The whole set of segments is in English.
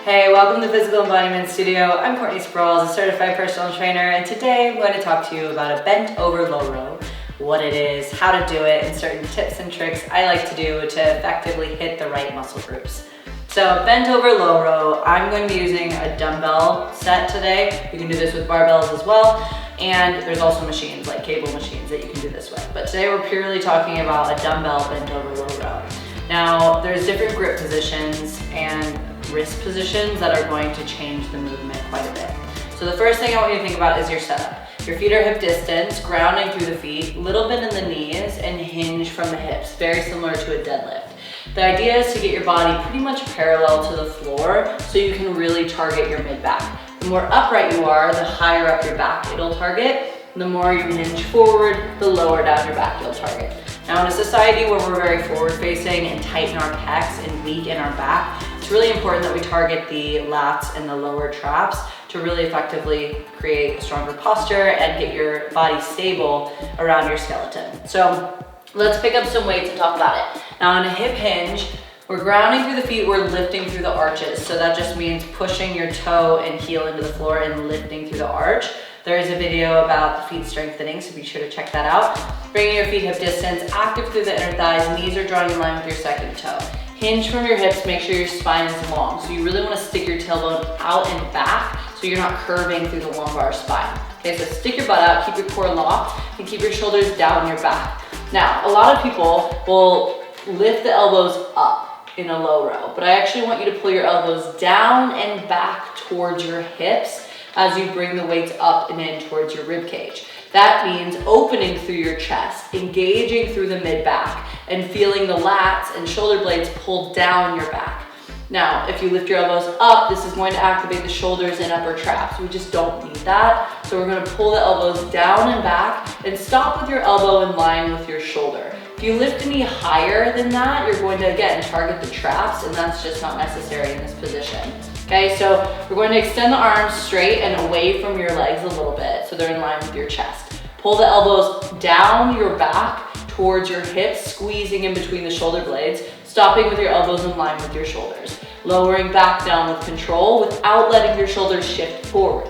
Hey, welcome to Physical Embodiment Studio. I'm Courtney Sproul, a certified personal trainer, and today I'm going to talk to you about a bent over low row, what it is, how to do it, and certain tips and tricks I like to do to effectively hit the right muscle groups. So bent over low row, I'm going to be using a dumbbell set today. You can do this with barbells as well, and there's also machines like cable machines that you can do this with. But today we're purely talking about a dumbbell bent over low row. Now there's different grip positions and wrist positions that are going to change the movement quite a bit. So the first thing I want you to think about is your setup. Your feet are hip distance, grounding through the feet, little bit in the knees, and hinge from the hips, very similar to a deadlift. The idea is to get your body pretty much parallel to the floor so you can really target your mid-back. The more upright you are, the higher up your back it'll target. The more you hinge forward, the lower down your back you'll target. Now in a society where we're very forward-facing and tight in our pecs and weak in our back, it's really important that we target the lats and the lower traps to really effectively create a stronger posture and get your body stable around your skeleton. So let's pick up some weights and talk about it. Now on a hip hinge, we're grounding through the feet, we're lifting through the arches. So that just means pushing your toe and heel into the floor and lifting through the arch. There is a video about the feet strengthening, so be sure to check that out. Bringing your feet hip distance, active through the inner thighs, knees are drawing in line with your second toe. Hinge from your hips, make sure your spine is long. So you really want to stick your tailbone out and back so you're not curving through the lumbar spine. Okay, so stick your butt out, keep your core locked, and keep your shoulders down your back. Now, a lot of people will lift the elbows up in a low row, but I actually want you to pull your elbows down and back towards your hips as you bring the weights up and in towards your rib cage. That means opening through your chest, engaging through the mid-back, and feeling the lats and shoulder blades pull down your back. Now, if you lift your elbows up, this is going to activate the shoulders and upper traps. We just don't need that. So we're gonna pull the elbows down and back and stop with your elbow in line with your shoulder. If you lift a knee higher than that, you're going to, again, target the traps, and that's just not necessary in this position. Okay, so we're going to extend the arms straight and away from your legs a little bit so they're in line with your chest. Pull the elbows down your back towards your hips, squeezing in between the shoulder blades, stopping with your elbows in line with your shoulders. Lowering back down with control without letting your shoulders shift forward.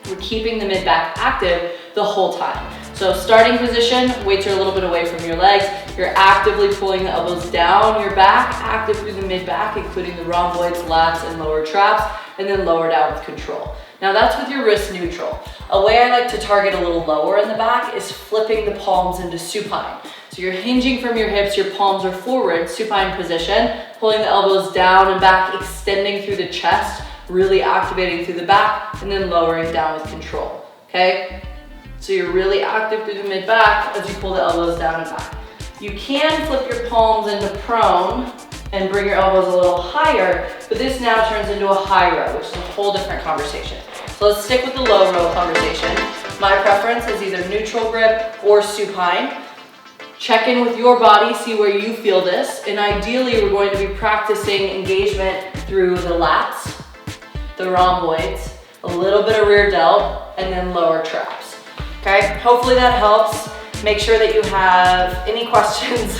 We're keeping the mid-back active the whole time. So starting position, weights are a little bit away from your legs. You're actively pulling the elbows down your back, active through the mid-back, including the rhomboids, lats, and lower traps, and then lower down with control. Now that's with your wrist neutral. A way I like to target a little lower in the back is flipping the palms into supine. So you're hinging from your hips, your palms are forward, supine position, pulling the elbows down and back, extending through the chest, really activating through the back, and then lowering down with control, okay? So you're really active through the mid-back as you pull the elbows down and back. You can flip your palms into prone and bring your elbows a little higher, but this now turns into a high row, which is a whole different conversation. So let's stick with the low row conversation. My preference is either neutral grip or supine. Check in with your body, see where you feel this, and ideally we're going to be practicing engagement through the lats, the rhomboids, a little bit of rear delt, and then lower traps. Okay, hopefully that helps. Make sure that you have any questions.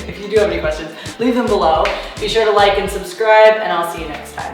If you do have any questions, leave them below. Be sure to like and subscribe, and I'll see you next time.